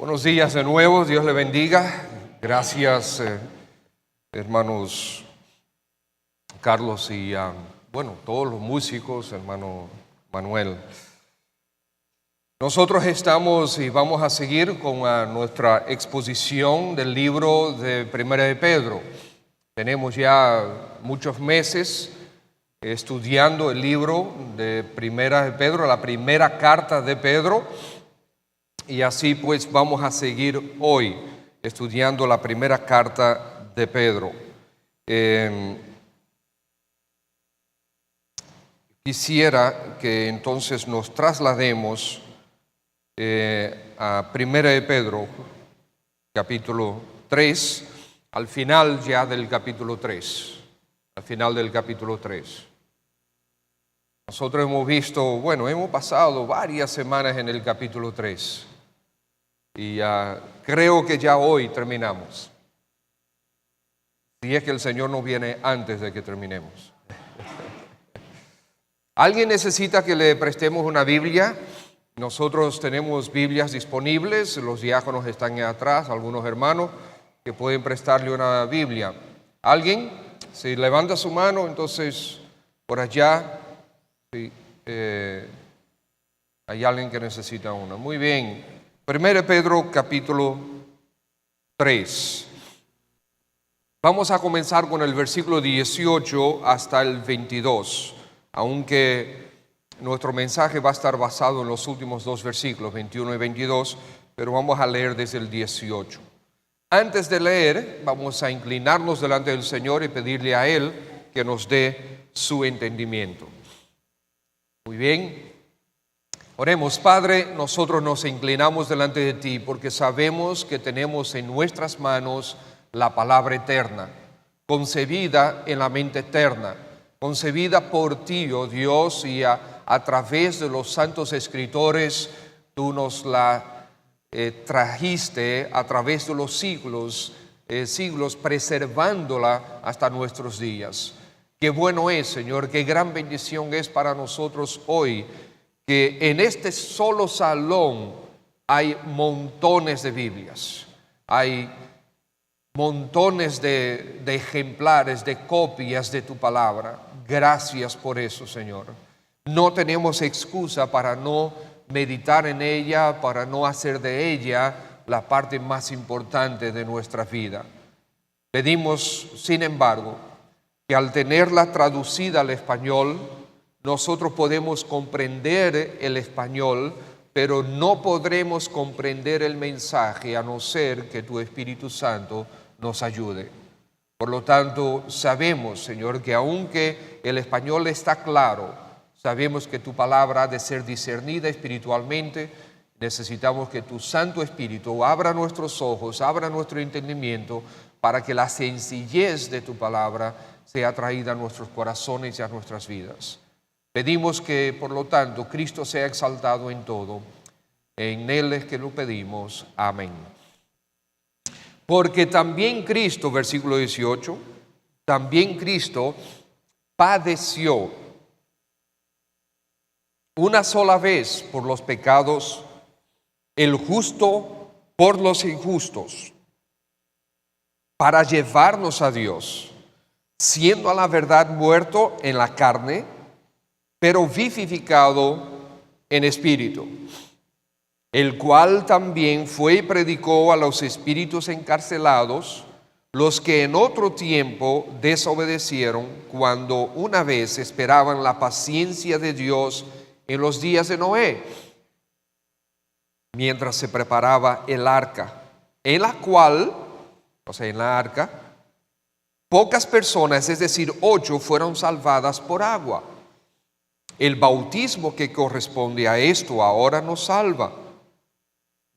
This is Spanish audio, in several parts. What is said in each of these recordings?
Buenos días de nuevo, Dios le bendiga. Gracias, hermanos Carlos y todos los músicos, hermano Manuel. Nosotros estamos y vamos a seguir con nuestra exposición del libro de Primera de Pedro. Tenemos ya muchos meses estudiando el libro de Primera de Pedro, la primera carta de Pedro. Y así pues vamos a seguir hoy estudiando la primera carta de Pedro. Quisiera que entonces nos traslademos a Primera de Pedro, capítulo 3, al final ya del capítulo 3, al final del capítulo 3. Nosotros hemos pasado varias semanas en el capítulo 3. Y creo que ya hoy terminamos. Si es que el Señor no viene antes de que terminemos. ¿Alguien necesita que le prestemos una Biblia? Nosotros tenemos Biblias disponibles. Los diáconos están atrás, algunos hermanos que pueden prestarle una Biblia. ¿Alguien? Si levanta su mano, entonces por allá sí, hay alguien que necesita una. Muy bien. 1 Pedro capítulo 3. Vamos a comenzar con el versículo 18 hasta el 22, aunque nuestro mensaje va a estar basado en los últimos dos versículos, 21 y 22, pero vamos a leer desde el 18. Antes de leer, vamos a inclinarnos delante del Señor y pedirle a Él que nos dé su entendimiento. Muy bien. Oremos. Padre, nosotros nos inclinamos delante de ti porque sabemos que tenemos en nuestras manos la palabra eterna, concebida en la mente eterna, concebida por ti, oh Dios, y a través de los santos escritores tú nos la trajiste a través de los siglos, preservándola hasta nuestros días. Qué bueno es, Señor, qué gran bendición es para nosotros hoy que en este solo salón hay montones de Biblias, hay montones de ejemplares, de copias de tu palabra. Gracias por eso, Señor. No tenemos excusa para no meditar en ella, para no hacer de ella la parte más importante de nuestra vida. Pedimos, sin embargo, que al tenerla traducida al español, nosotros podemos comprender el español, pero no podremos comprender el mensaje a no ser que tu Espíritu Santo nos ayude. Por lo tanto, sabemos, Señor, que aunque el español está claro, sabemos que tu palabra ha de ser discernida espiritualmente. Necesitamos que tu Santo Espíritu abra nuestros ojos, abra nuestro entendimiento, para que la sencillez de tu palabra sea traída a nuestros corazones y a nuestras vidas. Pedimos que, por lo tanto, Cristo sea exaltado en todo. En Él es que lo pedimos. Amén. Porque también Cristo, versículo 18, también Cristo padeció una sola vez por los pecados, el justo por los injustos, para llevarnos a Dios, siendo a la verdad muerto en la carne, pero vivificado en espíritu, el cual también fue y predicó a los espíritus encarcelados, los que en otro tiempo desobedecieron, cuando una vez esperaban la paciencia de Dios en los días de Noé, mientras se preparaba el arca, en la cual, en la arca, pocas personas, es decir, 8, fueron salvadas por agua. El bautismo que corresponde a esto ahora nos salva,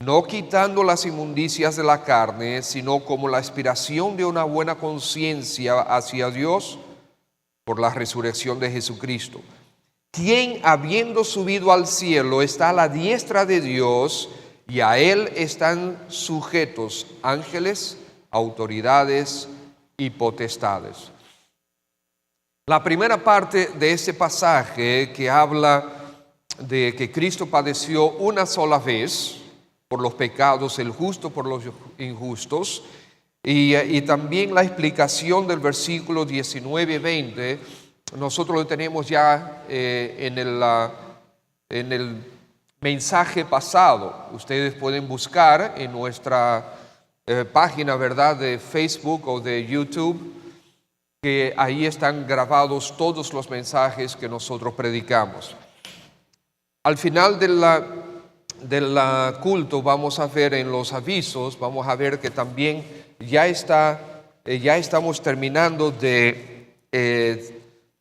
no quitando las inmundicias de la carne, sino como la aspiración de una buena conciencia hacia Dios por la resurrección de Jesucristo, quien, habiendo subido al cielo, está a la diestra de Dios, y a Él están sujetos ángeles, autoridades y potestades. La primera parte de este pasaje, que habla de que Cristo padeció una sola vez por los pecados, el justo por los injustos. Y también la explicación del versículo 19 y 20, nosotros lo tenemos ya en el mensaje pasado. Ustedes pueden buscar en nuestra página, ¿verdad?, de Facebook o de YouTube, que ahí están grabados todos los mensajes que nosotros predicamos. Al final del culto vamos a ver en los avisos, vamos a ver que también ya estamos terminando de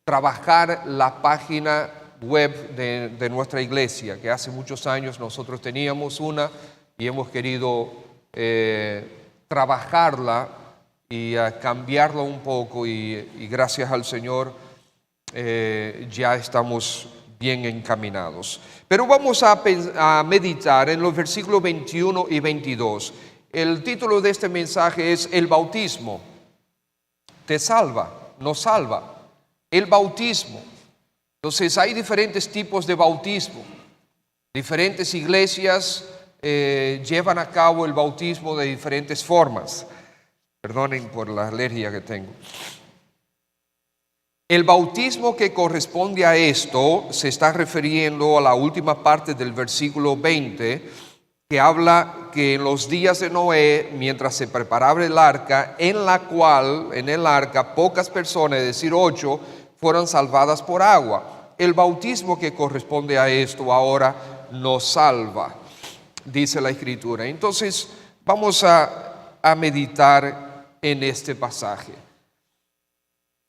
trabajar la página web de nuestra iglesia, que hace muchos años nosotros teníamos una y hemos querido trabajarla y cambiarla un poco y gracias al Señor ya estamos bien encaminados. Pero vamos a meditar en los versículos 21 y 22. El título de este mensaje es El bautismo. Te salva, nos salva. El bautismo. Entonces hay diferentes tipos de bautismo. Diferentes iglesias llevan a cabo el bautismo de diferentes formas. Perdonen por la alergia que tengo. El bautismo que corresponde a esto se está refiriendo a la última parte del versículo 20, que habla que en los días de Noé, mientras se preparaba el arca, en el arca pocas personas, es decir, 8, fueron salvadas por agua. El bautismo que corresponde a esto ahora nos salva, dice la Escritura. Entonces vamos a meditar en este pasaje.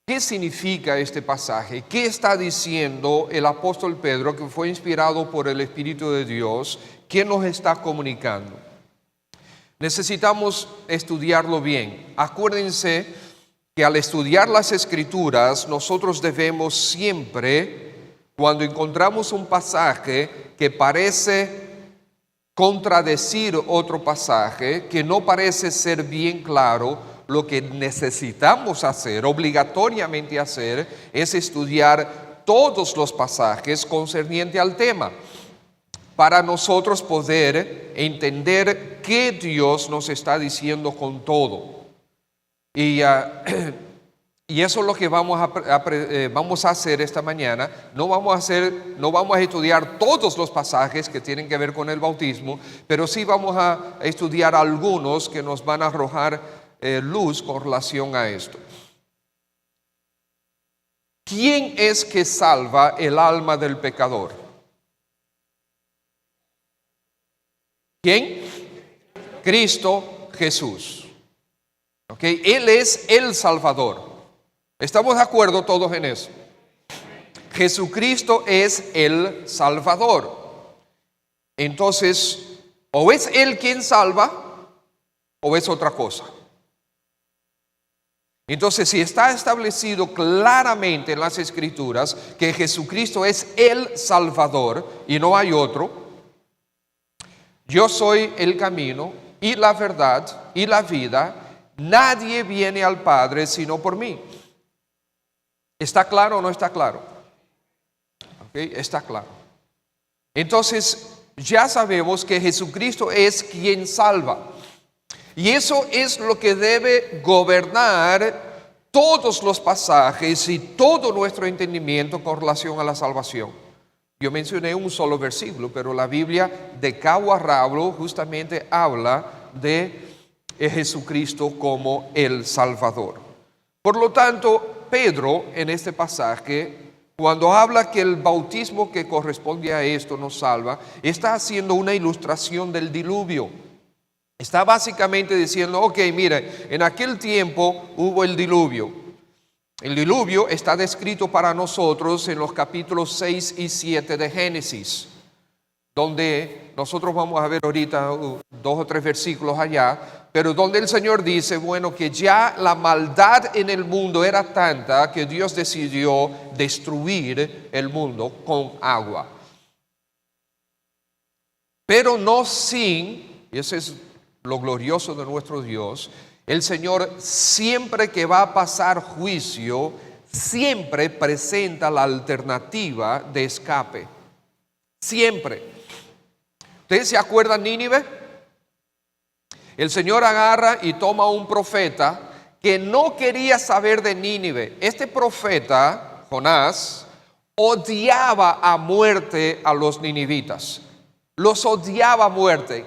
¿Qué significa este pasaje? ¿Qué está diciendo el apóstol Pedro, que fue inspirado por el Espíritu de Dios? ¿Qué nos está comunicando? Necesitamos estudiarlo bien. Acuérdense que al estudiar las Escrituras, nosotros debemos siempre, cuando encontramos un pasaje que parece contradecir otro pasaje, que no parece ser bien claro, lo que necesitamos hacer, obligatoriamente hacer, es estudiar todos los pasajes concernientes al tema, para nosotros poder entender qué Dios nos está diciendo con todo. Y eso es lo que vamos a hacer esta mañana. No vamos a estudiar todos los pasajes que tienen que ver con el bautismo, pero sí vamos a estudiar algunos que nos van a arrojar luz con relación a esto. ¿Quién es que salva el alma del pecador? ¿Quién? Cristo Jesús. ¿Okay? Él es el Salvador. ¿Estamos de acuerdo todos en eso? Jesucristo es el Salvador. Entonces, o es Él quien salva, o es otra cosa. Entonces, si está establecido claramente en las Escrituras que Jesucristo es el Salvador y no hay otro, yo soy el camino y la verdad y la vida, nadie viene al Padre sino por mí. ¿Está claro o no está claro? ¿Okay? Está claro. Entonces, ya sabemos que Jesucristo es quien salva. Y eso es lo que debe gobernar todos los pasajes y todo nuestro entendimiento con relación a la salvación. Yo mencioné un solo versículo, pero la Biblia de cabo a rabo justamente habla de Jesucristo como el Salvador. Por lo tanto, Pedro en este pasaje, cuando habla que el bautismo que corresponde a esto nos salva, está haciendo una ilustración del diluvio. Está básicamente diciendo, ok, mire, en aquel tiempo hubo el diluvio. El diluvio está descrito para nosotros en los capítulos 6 y 7 de Génesis, donde nosotros vamos a ver ahorita 2 o 3 versículos allá, pero donde el Señor dice, bueno, que ya la maldad en el mundo era tanta que Dios decidió destruir el mundo con agua. Pero no sin, y ese es lo glorioso de nuestro Dios, el Señor siempre que va a pasar juicio, siempre presenta la alternativa de escape. Siempre. ¿Ustedes se acuerdan Nínive? El Señor agarra y toma un profeta que no quería saber de Nínive. Este profeta, Jonás, odiaba a muerte a los ninivitas. Los odiaba a muerte.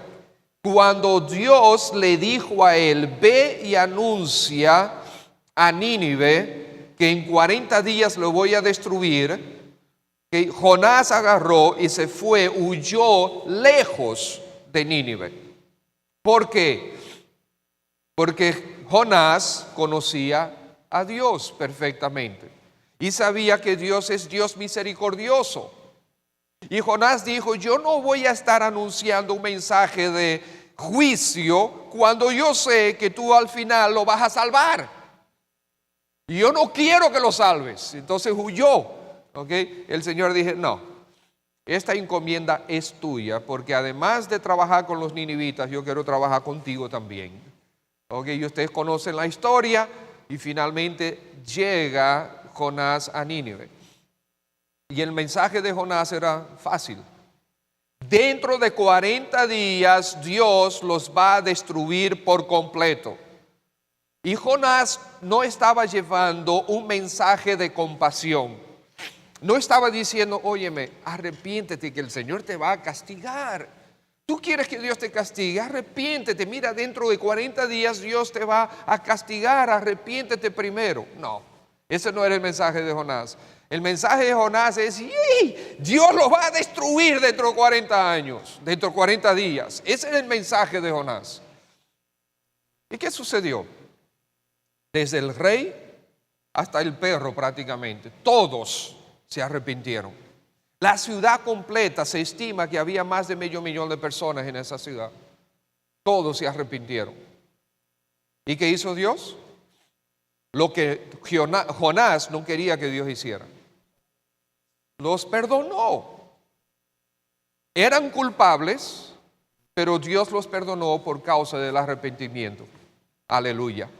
Cuando Dios le dijo a él, ve y anuncia a Nínive que en 40 días lo voy a destruir, que Jonás agarró y se fue, huyó lejos de Nínive. ¿Por qué? Porque Jonás conocía a Dios perfectamente y sabía que Dios es Dios misericordioso. Y Jonás dijo, yo no voy a estar anunciando un mensaje de juicio cuando yo sé que tú al final lo vas a salvar. Y yo no quiero que lo salves. Entonces huyó. ¿Okay? El Señor dijo, no, esta encomienda es tuya, porque además de trabajar con los ninivitas, yo quiero trabajar contigo también. ¿Okay? Y ustedes conocen la historia, y finalmente llega Jonás a Nínive. Y el mensaje de Jonás era fácil. Dentro de 40 días Dios los va a destruir por completo. Y Jonás no estaba llevando un mensaje de compasión. No estaba diciendo, óyeme, arrepiéntete que el Señor te va a castigar. Tú quieres que Dios te castigue, arrepiéntete. Mira, dentro de 40 días Dios te va a castigar, arrepiéntete primero. No, ese no era el mensaje de Jonás. El mensaje de Jonás es, Dios los va a destruir dentro de 40 años, dentro de 40 días. Ese es el mensaje de Jonás. ¿Y qué sucedió? Desde el rey hasta el perro prácticamente, todos se arrepintieron. La ciudad completa, se estima que había más de 500,000 de personas en esa ciudad. Todos se arrepintieron. ¿Y qué hizo Dios? Lo que Jonás no quería que Dios hiciera. Los perdonó. Eran culpables, pero Dios los perdonó por causa del arrepentimiento. Aleluya.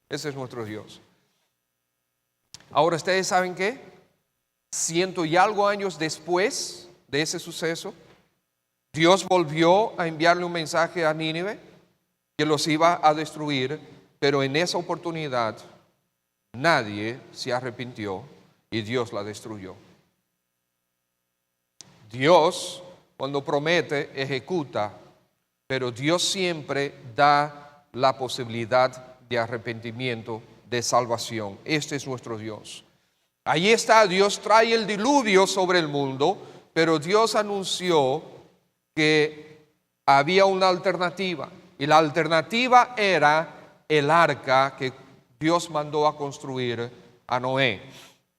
Ese es nuestro Dios. Ahora, ¿ustedes saben qué? 100 y algo años después de ese suceso, Dios volvió a enviarle un mensaje a Nínive que los iba a destruir, pero en esa oportunidad nadie se arrepintió y Dios la destruyó. Dios, cuando promete, ejecuta, pero Dios siempre da la posibilidad de arrepentimiento, de salvación. Este es nuestro Dios. Ahí está, Dios trae el diluvio sobre el mundo, pero Dios anunció que había una alternativa. Y la alternativa era el arca que Dios mandó a construir a Noé.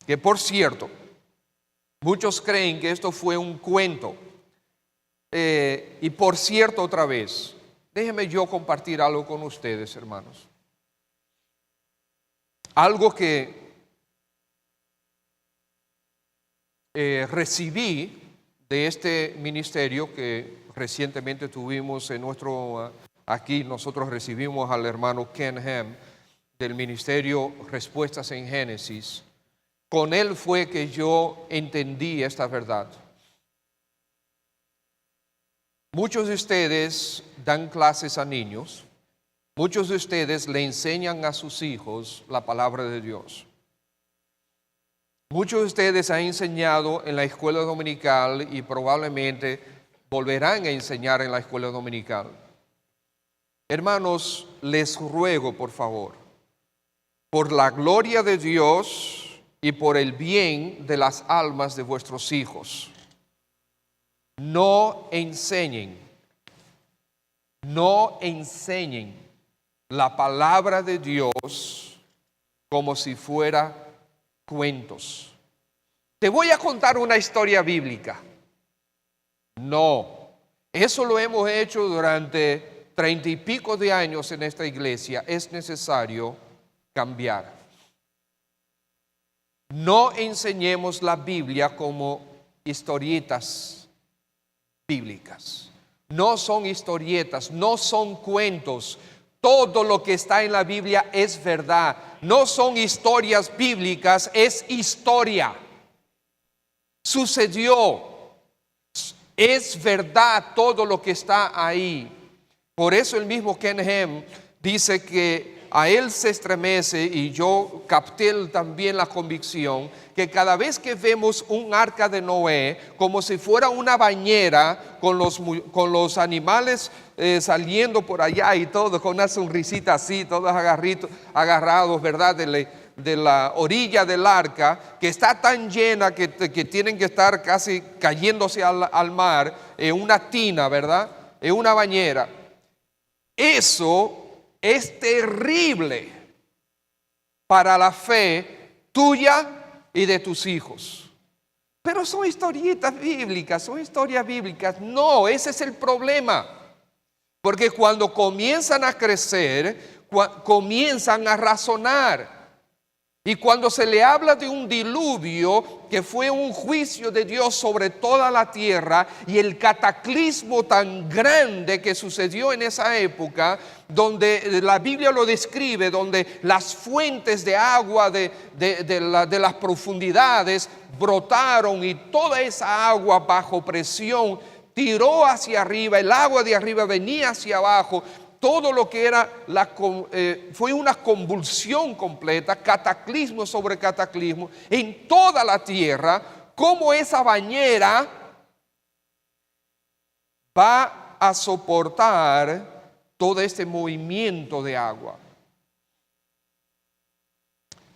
Que por cierto, muchos creen que esto fue un cuento. Y por cierto, otra vez, déjenme yo compartir algo con ustedes, hermanos. Algo que recibí de este ministerio que recientemente tuvimos en aquí nosotros recibimos al hermano Ken Ham del ministerio Respuestas en Génesis. Con él fue que yo entendí esta verdad. Muchos de ustedes dan clases a niños. Muchos de ustedes le enseñan a sus hijos la palabra de Dios. Muchos de ustedes han enseñado en la escuela dominical y probablemente volverán a enseñar en la escuela dominical. Hermanos, les ruego por favor, por la gloria de Dios y por el bien de las almas de vuestros hijos, no enseñen la palabra de Dios como si fuera cuentos. Te voy a contar una historia bíblica. No, eso lo hemos hecho durante 30 y pico de años en esta iglesia. Es necesario cambiar. No enseñemos la Biblia como historietas bíblicas. No son historietas, no son cuentos. Todo lo que está en la Biblia es verdad. No son historias bíblicas, es historia. Sucedió. Es verdad todo lo que está ahí. Por eso el mismo Ken Ham dice que a él se estremece, y yo capté también la convicción, que cada vez que vemos un arca de Noé, como si fuera una bañera con los animales saliendo por allá y todo, con una sonrisita así, todos agarrados, ¿verdad?, de la orilla del arca, que está tan llena que tienen que estar casi cayéndose al mar, en una tina, ¿verdad?, en una bañera. Eso es terrible para la fe tuya y de tus hijos. Pero son historietas bíblicas, son historias bíblicas. No, ese es el problema. Porque cuando comienzan a crecer, comienzan a razonar. Y cuando se le habla de un diluvio, que fue un juicio de Dios sobre toda la tierra, y el cataclismo tan grande que sucedió en esa época, donde la Biblia lo describe, donde las fuentes de agua de las profundidades brotaron, y toda esa agua bajo presión tiró hacia arriba, el agua de arriba venía hacia abajo. Todo lo que era fue una convulsión completa, cataclismo sobre cataclismo en toda la tierra. Cómo esa bañera va a soportar todo este movimiento de agua.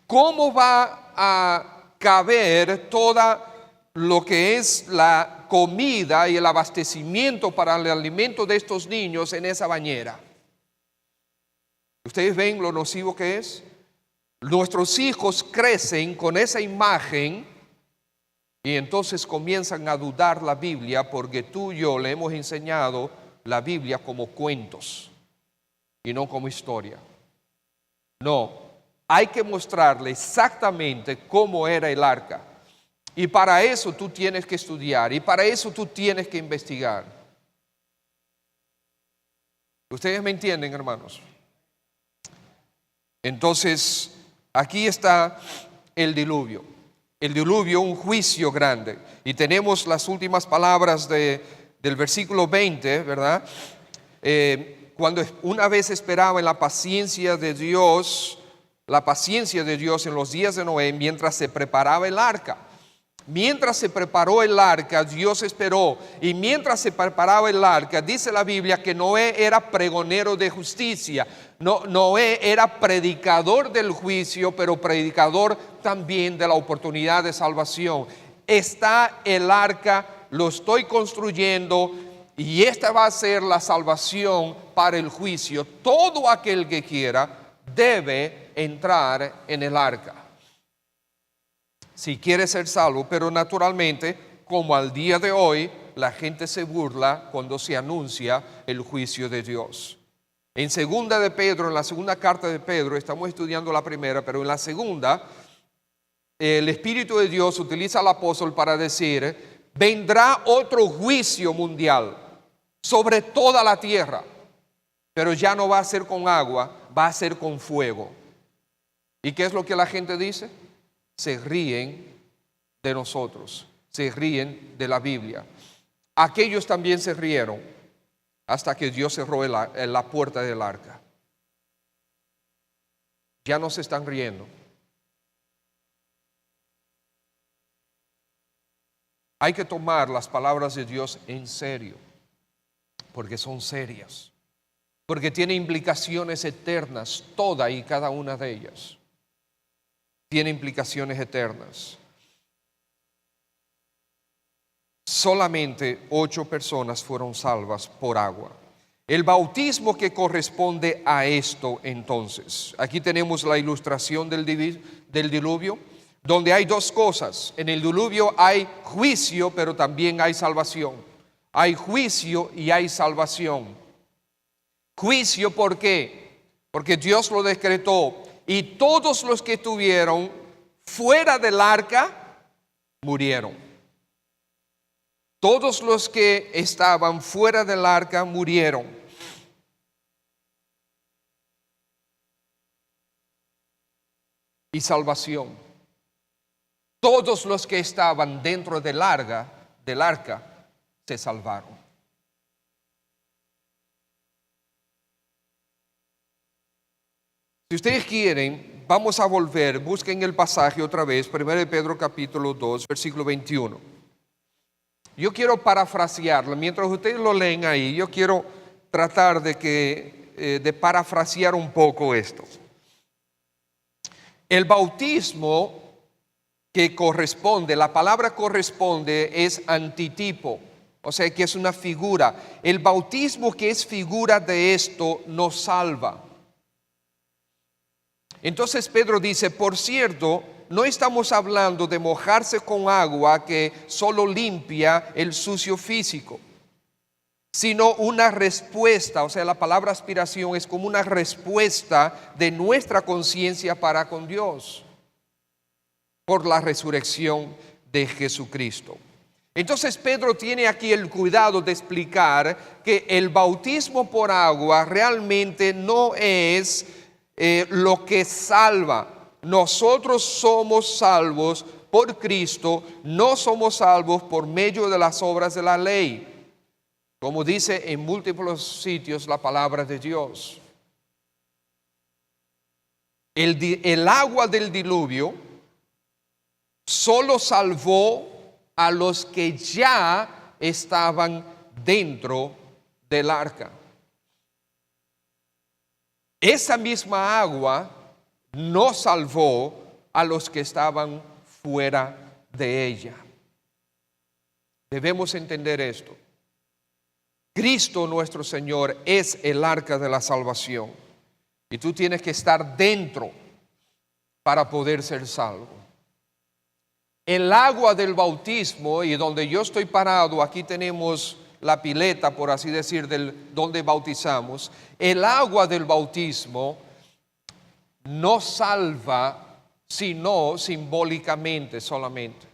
Cómo va a caber toda lo que es la comida y el abastecimiento para el alimento de estos niños en esa bañera. ¿Ustedes ven lo nocivo que es? Nuestros hijos crecen con esa imagen y entonces comienzan a dudar la Biblia, porque tú y yo le hemos enseñado la Biblia como cuentos y no como historia. No, hay que mostrarle exactamente cómo era el arca. Y para eso tú tienes que estudiar, y para eso tú tienes que investigar. ¿Ustedes me entienden, hermanos? Entonces, aquí está el diluvio. El diluvio, un juicio grande. Y tenemos las últimas palabras del versículo 20, ¿verdad? Cuando una vez esperaba en la paciencia de Dios en los días de Noé, mientras se preparaba el arca. Mientras se preparó el arca, Dios esperó. Y mientras se preparaba el arca, dice la Biblia que Noé era pregonero de justicia. Noé era predicador del juicio, pero predicador también de la oportunidad de salvación. Está el arca, lo estoy construyendo, y esta va a ser la salvación para el juicio. Todo aquel que quiera debe entrar en el arca, si quiere ser salvo. Pero naturalmente, como al día de hoy, la gente se burla cuando se anuncia el juicio de Dios. En segunda de Pedro, en la segunda carta de Pedro, estamos estudiando la primera, pero en la segunda, el Espíritu de Dios utiliza al apóstol para decir: vendrá otro juicio mundial sobre toda la tierra, pero ya no va a ser con agua, va a ser con fuego. ¿Y qué es lo que la gente dice? Se ríen de nosotros, se ríen de la Biblia. Aquellos también se rieron hasta que Dios cerró la puerta del arca. Ya no se están riendo. Hay que tomar las palabras de Dios en serio, porque son serias, porque tiene implicaciones eternas, toda y cada una de ellas. Tiene implicaciones eternas. Solamente 8 personas fueron salvas por agua. El bautismo que corresponde a esto, entonces. Aquí tenemos la ilustración del diluvio, donde hay dos cosas. En el diluvio hay juicio, pero también hay salvación. Hay juicio y hay salvación. Juicio, ¿por qué? Porque Dios lo decretó. Y todos los que estuvieron fuera del arca murieron. Todos los que estaban fuera del arca murieron. Y salvación. Todos los que estaban dentro del arca, se salvaron. Si ustedes quieren, vamos a volver, busquen el pasaje otra vez, 1 de Pedro capítulo 2, versículo 21. Yo quiero parafrasearlo, mientras ustedes lo leen ahí, yo quiero tratar de parafrasear un poco esto. El bautismo que corresponde, la palabra corresponde es antitipo, o sea que es una figura. El bautismo que es figura de esto nos salva. Entonces Pedro dice, por cierto, no estamos hablando de mojarse con agua que solo limpia el sucio físico, sino una respuesta, o sea, la palabra aspiración es como una respuesta de nuestra conciencia para con Dios por la resurrección de Jesucristo. Entonces Pedro tiene aquí el cuidado de explicar que el bautismo por agua realmente no es lo que salva. Nosotros somos salvos por Cristo, no somos salvos por medio de las obras de la ley, como dice en múltiples sitios la palabra de Dios. El agua del diluvio solo salvó a los que ya estaban dentro del arca. Esa misma agua no salvó a los que estaban fuera de ella. Debemos entender esto. Cristo nuestro Señor es el arca de la salvación. Y tú tienes que estar dentro para poder ser salvo. El agua del bautismo, y donde yo estoy parado, aquí tenemos la pileta, por así decir, donde bautizamos. El agua del bautismo no salva, sino simbólicamente solamente.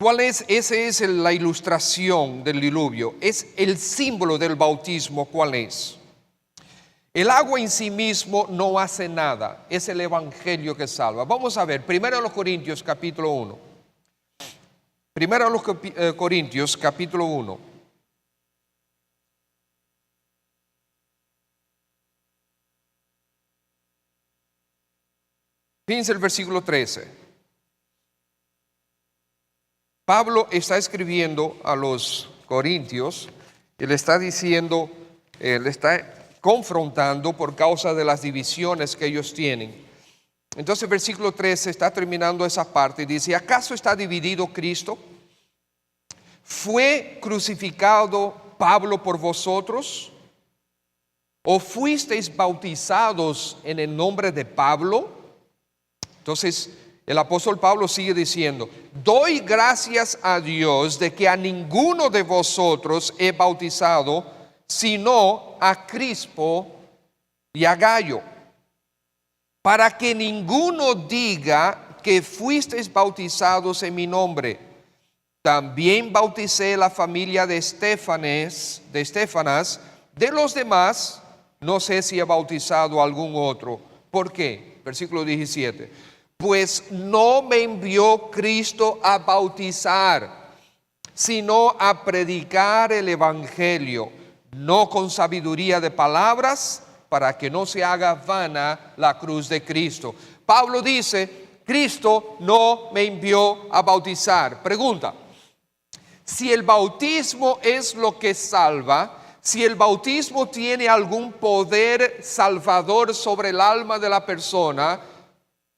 ¿Cuál es? Esa es la ilustración del diluvio. Es el símbolo del bautismo. ¿Cuál es? El agua en sí mismo no hace nada. Es el evangelio que salva. Vamos a ver, 1 Corintios capítulo 1. 1 Corintios capítulo 1. Fíjense el versículo 13. Pablo está escribiendo a los corintios y le está diciendo, le está confrontando por causa de las divisiones que ellos tienen. Entonces versículo 13 está terminando esa parte y dice, ¿acaso está dividido Cristo? ¿Fue crucificado Pablo por vosotros? ¿O fuisteis bautizados en el nombre de Pablo? Entonces el apóstol Pablo sigue diciendo, doy gracias a Dios de que a ninguno de vosotros he bautizado, sino a Crispo y a Gayo, para que ninguno diga que fuisteis bautizados en mi nombre. También bauticé la familia de Estefanas, de los demás no sé si he bautizado a algún otro. ¿Por qué? Versículo 17. Pues no me envió Cristo a bautizar, sino a predicar el evangelio, no con sabiduría de palabras, para que no se haga vana la cruz de Cristo. Pablo dice, Cristo no me envió a bautizar. Pregunta, si el bautismo es lo que salva, si el bautismo tiene algún poder salvador sobre el alma de la persona,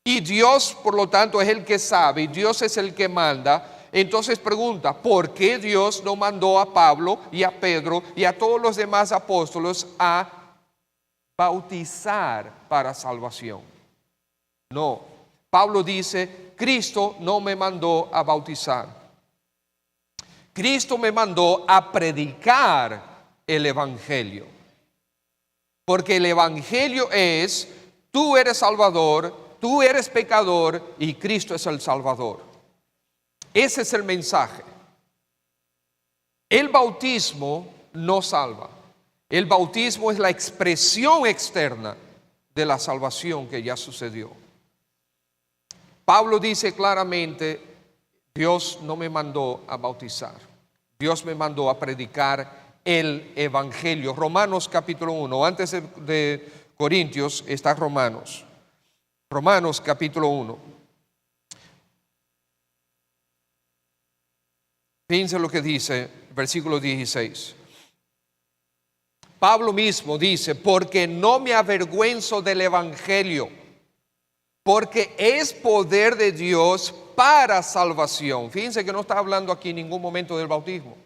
y Dios por lo tanto es el que sabe, y Dios es el que manda, entonces pregunta, ¿por qué Dios no mandó a Pablo y a Pedro y a todos los demás apóstoles a bautizar para salvación? No, Pablo dice, Cristo no me mandó a bautizar. Cristo me mandó a predicar el evangelio. Porque el evangelio es, tú eres salvador, tú eres pecador y Cristo es el salvador. Ese es el mensaje. El bautismo no salva. El bautismo es la expresión externa de la salvación que ya sucedió. Pablo dice claramente, Dios no me mandó a bautizar. Dios me mandó a predicar el Evangelio. Romanos capítulo 1, antes de Corintios está Romanos. Romanos capítulo 1. Fíjense lo que dice, versículo 16. Pablo mismo dice, porque no me avergüenzo del Evangelio, porque es poder de Dios para salvación. Fíjense que no está hablando aquí en ningún momento del bautismo.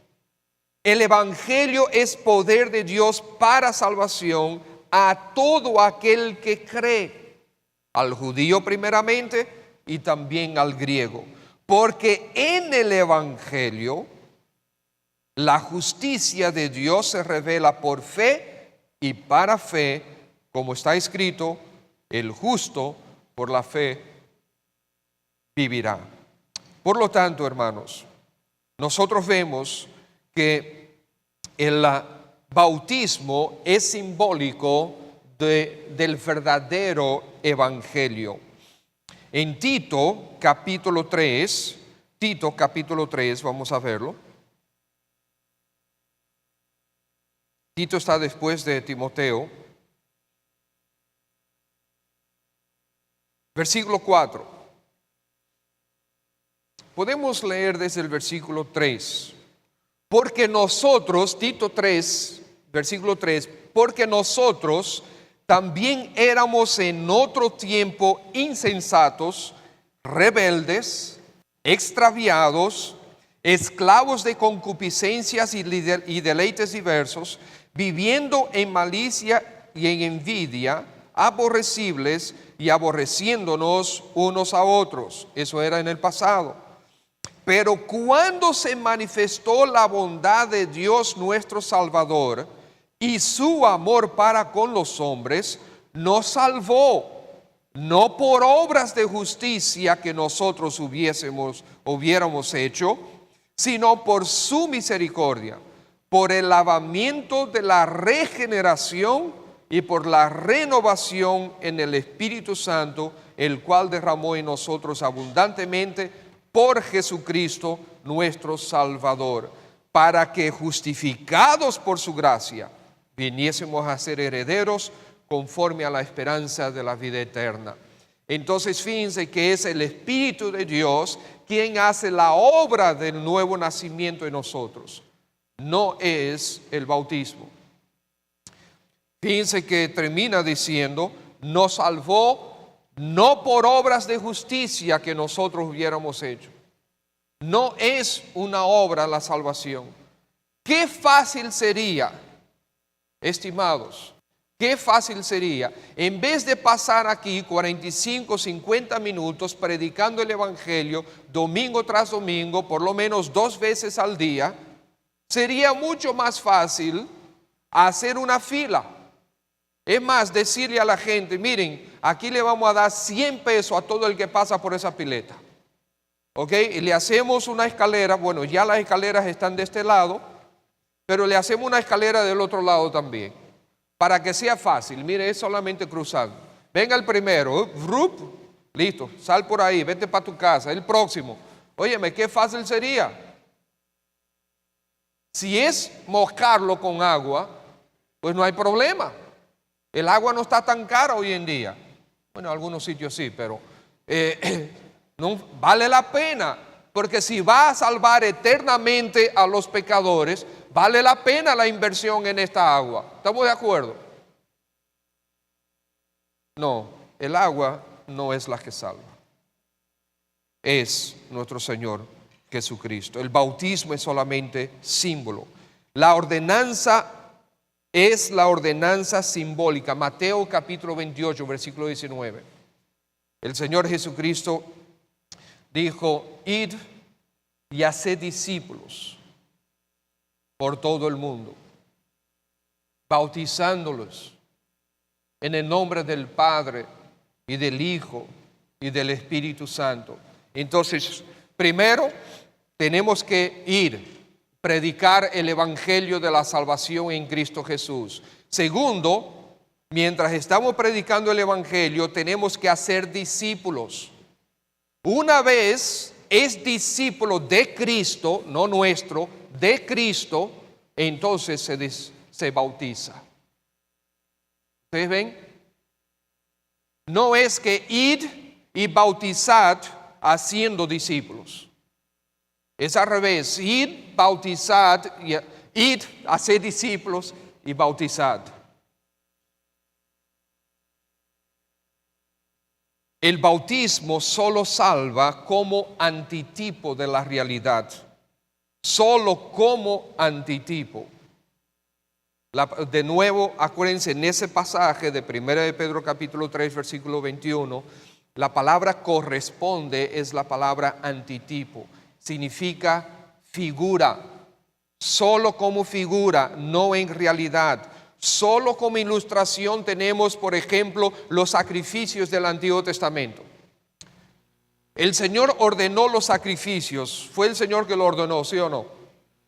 El Evangelio es poder de Dios para salvación a todo aquel que cree, al judío primeramente y también al griego. Porque en el Evangelio la justicia de Dios se revela por fe y para fe, como está escrito, el justo por la fe vivirá. Por lo tanto, hermanos, nosotros vemos que el bautismo es simbólico del verdadero evangelio. En Tito capítulo 3, vamos a verlo. Tito está después de Timoteo. Versículo 4. Podemos leer desde el versículo 3. Porque nosotros, Tito 3, versículo 3, porque nosotros también éramos en otro tiempo insensatos, rebeldes, extraviados, esclavos de concupiscencias y deleites diversos, viviendo en malicia y en envidia, aborrecibles y aborreciéndonos unos a otros. Eso era en el pasado. Pero cuando se manifestó la bondad de Dios nuestro Salvador y su amor para con los hombres, nos salvó, no por obras de justicia que nosotros hubiéramos hecho, sino por su misericordia, por el lavamiento de la regeneración y por la renovación en el Espíritu Santo, el cual derramó en nosotros abundantemente por Jesucristo nuestro Salvador, para que justificados por su gracia, viniésemos a ser herederos conforme a la esperanza de la vida eterna. Entonces fíjense que es el Espíritu de Dios quien hace la obra del nuevo nacimiento en nosotros. No es el bautismo. Fíjense que termina diciendo, nos salvó no por obras de justicia que nosotros hubiéramos hecho. No es una obra la salvación. Qué fácil sería, estimados, qué fácil sería, en vez de pasar aquí 45, 50 minutos predicando el Evangelio, domingo tras domingo, por lo menos 2 veces al día, sería mucho más fácil hacer una fila. Es más, decirle a la gente, miren, aquí le vamos a dar 100 pesos a todo el que pasa por esa pileta. ¿Ok? Y le hacemos una escalera, bueno, ya las escaleras están de este lado, pero le hacemos una escalera del otro lado también, para que sea fácil. Mire, es solamente cruzando. Venga el primero, listo, sal por ahí, vete para tu casa, el próximo. Óyeme, qué fácil sería. Si es mojarlo con agua, pues no hay problema. El agua no está tan cara hoy en día. Bueno, en algunos sitios sí, pero no vale la pena. Porque si va a salvar eternamente a los pecadores, vale la pena la inversión en esta agua. ¿Estamos de acuerdo? No, el agua no es la que salva. Es nuestro Señor Jesucristo. El bautismo es solamente símbolo. La ordenanza es la ordenanza simbólica. Mateo capítulo 28, versículo 19. El Señor Jesucristo dijo, id y haced discípulos por todo el mundo, bautizándolos en el nombre del Padre y del Hijo y del Espíritu Santo. Entonces, primero tenemos que ir, predicar el evangelio de la salvación en Cristo Jesús. Segundo, mientras estamos predicando el evangelio, tenemos que hacer discípulos. Una vez es discípulo de Cristo, no nuestro, de Cristo, entonces se bautiza. ¿Ustedes ven? No es que id y bautizad haciendo discípulos. Es al revés. Id, bautizad, id, haced discípulos y bautizad. El bautismo solo salva como antitipo de la realidad. Solo como antitipo. De nuevo, acuérdense, en ese pasaje de 1 de Pedro capítulo 3, versículo 21, la palabra corresponde es la palabra antitipo. Significa figura. Solo como figura, no en realidad. Solo como ilustración tenemos, por ejemplo, los sacrificios del Antiguo Testamento. El Señor ordenó los sacrificios. Fue el Señor que lo ordenó, ¿sí o no?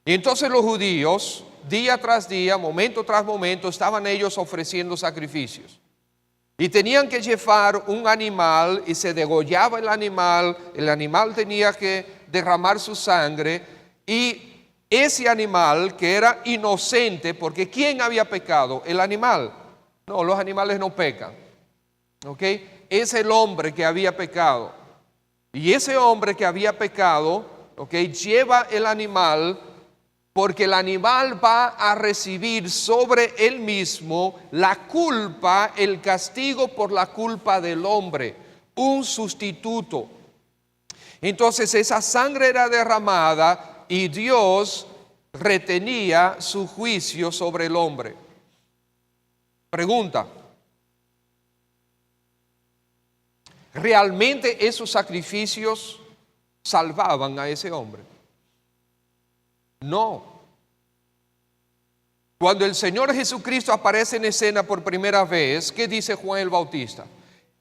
Y entonces los judíos, día tras día, momento tras momento, estaban ellos ofreciendo sacrificios. Y tenían que llevar un animal y se degollaba el animal tenía que derramar su sangre y ese animal que era inocente, porque ¿quién había pecado? El animal. No, los animales no pecan. ¿Ok? Es el hombre que había pecado. Y ese hombre que había pecado, ¿ok?, lleva el animal porque el animal va a recibir sobre él mismo la culpa, el castigo por la culpa del hombre, un sustituto. Entonces esa sangre era derramada y Dios retenía su juicio sobre el hombre. Pregunta: ¿realmente esos sacrificios salvaban a ese hombre? No. Cuando el Señor Jesucristo aparece en escena por primera vez, ¿qué dice Juan el Bautista?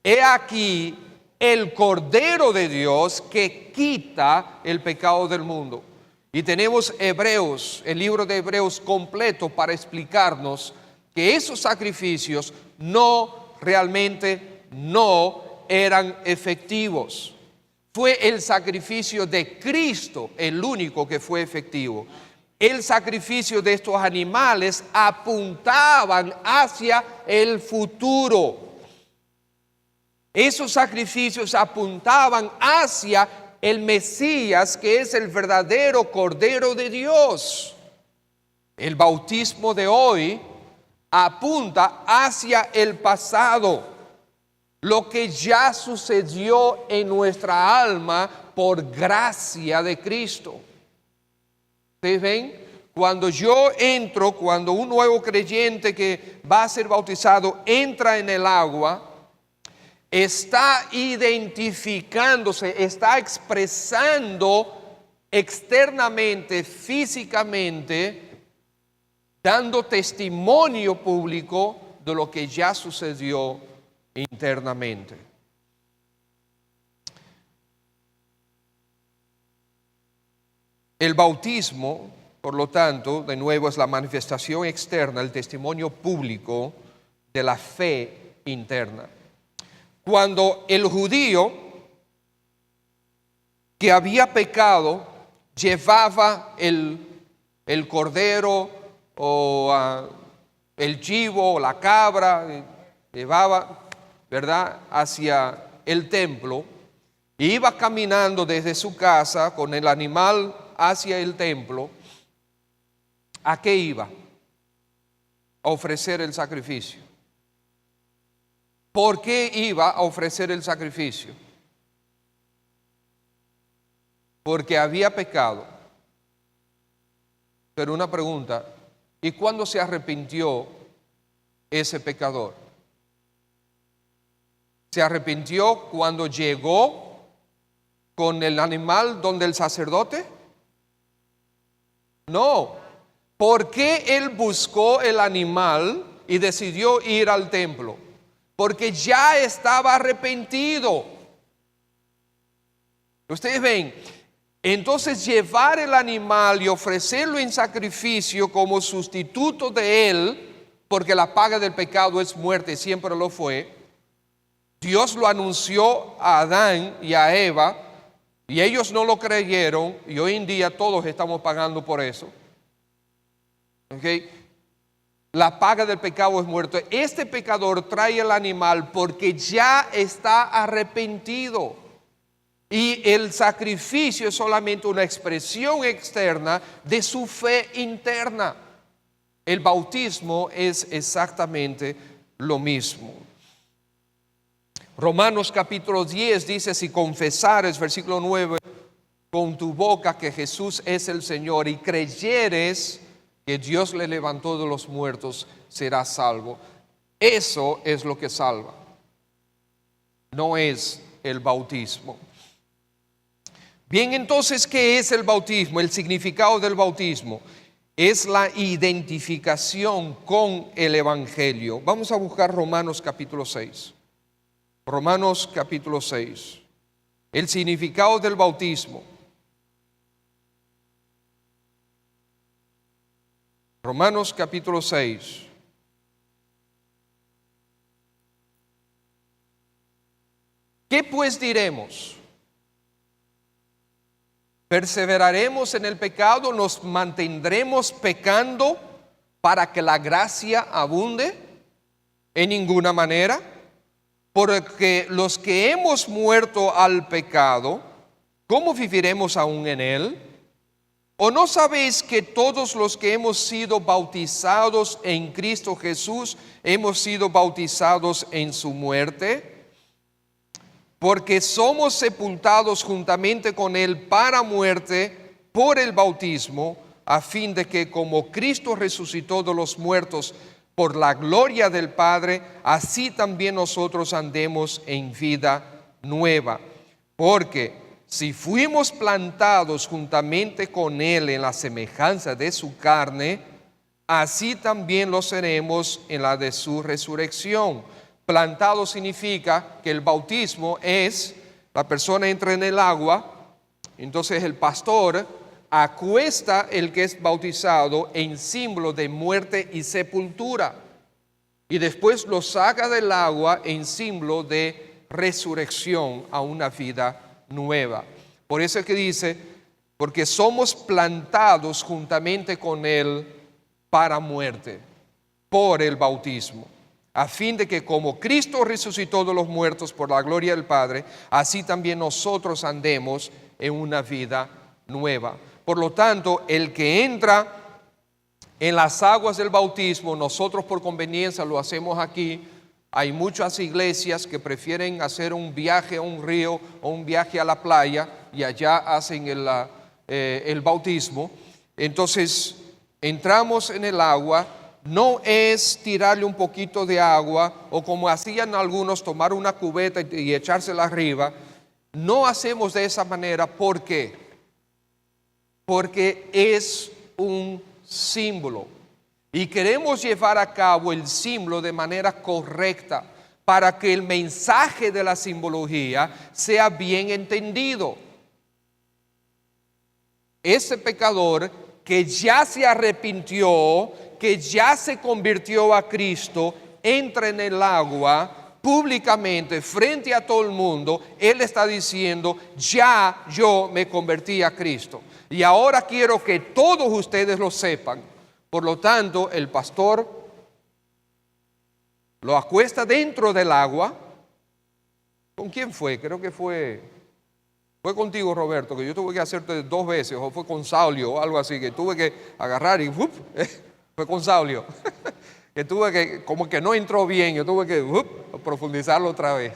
He aquí el Cordero de Dios que quita el pecado del mundo. Y tenemos Hebreos, el libro de Hebreos completo para explicarnos que esos sacrificios realmente no eran efectivos. Fue el sacrificio de Cristo el único que fue efectivo. El sacrificio de estos animales apuntaban hacia el futuro. Esos sacrificios apuntaban hacia el Mesías, que es el verdadero Cordero de Dios. El bautismo de hoy apunta hacia el pasado. Lo que ya sucedió en nuestra alma por gracia de Cristo. ¿Ustedes ven? Cuando cuando un nuevo creyente que va a ser bautizado entra en el agua, está identificándose, está expresando externamente, físicamente, dando testimonio público de lo que ya sucedió internamente. El bautismo, por lo tanto, de nuevo es la manifestación externa, el testimonio público de la fe interna. Cuando el judío que había pecado llevaba el cordero o el chivo o la cabra, llevaba, ¿verdad?, hacia el templo, e iba caminando desde su casa con el animal hacia el templo. ¿A qué iba? A ofrecer el sacrificio. ¿Por qué iba a ofrecer el sacrificio? Porque había pecado. Pero una pregunta: ¿y cuándo se arrepintió ese pecador? ¿Se arrepintió cuando llegó con el animal donde el sacerdote? No. ¿Por qué él buscó el animal y decidió ir al templo? Porque ya estaba arrepentido. Ustedes ven, entonces llevar el animal y ofrecerlo en sacrificio como sustituto de él, porque la paga del pecado es muerte, siempre lo fue. Dios lo anunció a Adán y a Eva, y ellos no lo creyeron, y hoy en día todos estamos pagando por eso. ¿Ok? La paga del pecado es muerte. Este pecador trae el animal porque ya está arrepentido. Y el sacrificio es solamente una expresión externa de su fe interna. El bautismo es exactamente lo mismo. Romanos capítulo 10 dice: si confesares, versículo 9, con tu boca que Jesús es el Señor y creyeres que Dios le levantó de los muertos, serás salvo. Eso es lo que salva, no es el bautismo. Bien, entonces, ¿qué es el bautismo? El significado del bautismo es la identificación con el Evangelio. Vamos a buscar Romanos capítulo 6. Romanos capítulo 6. El significado del bautismo. Romanos capítulo 6. ¿Qué pues diremos? ¿Perseveraremos en el pecado? ¿Nos mantendremos pecando para que la gracia abunde? En ninguna manera. Porque los que hemos muerto al pecado, ¿cómo viviremos aún en él? ¿O no sabéis que todos los que hemos sido bautizados en Cristo Jesús, hemos sido bautizados en su muerte? Porque somos sepultados juntamente con él para muerte por el bautismo, a fin de que como Cristo resucitó de los muertos por la gloria del Padre, así también nosotros andemos en vida nueva. Porque si fuimos plantados juntamente con él en la semejanza de su carne, así también lo seremos en la de su resurrección. Plantado significa que el bautismo es, la persona entra en el agua, entonces el pastor acuesta el que es bautizado en símbolo de muerte y sepultura, y después lo saca del agua en símbolo de resurrección a una vida nueva. Por eso es que dice, porque somos plantados juntamente con él para muerte, por el bautismo, a fin de que como Cristo resucitó de los muertos por la gloria del Padre, así también nosotros andemos en una vida nueva. Por lo tanto, el que entra en las aguas del bautismo, nosotros por conveniencia lo hacemos aquí. Hay muchas iglesias que prefieren hacer un viaje a un río o un viaje a la playa y allá hacen el bautismo. Entonces, entramos en el agua. No es tirarle un poquito de agua o como hacían algunos, tomar una cubeta y echársela arriba. No hacemos de esa manera. ¿Por qué? Porque es un símbolo y queremos llevar a cabo el símbolo de manera correcta para que el mensaje de la simbología sea bien entendido. Ese pecador que ya se arrepintió, que ya se convirtió a Cristo, entra en el agua públicamente frente a todo el mundo. Él está diciendo: ya yo me convertí a Cristo y ahora quiero que todos ustedes lo sepan. Por lo tanto, el pastor lo acuesta dentro del agua. ¿Con quién fue? Creo que fue contigo, Roberto, que yo tuve que hacerte 2 veces, o fue con Saulio o algo así, que tuve que agarrar y fue con Saulio, que tuve que, como que no entró bien, yo tuve que profundizarlo otra vez.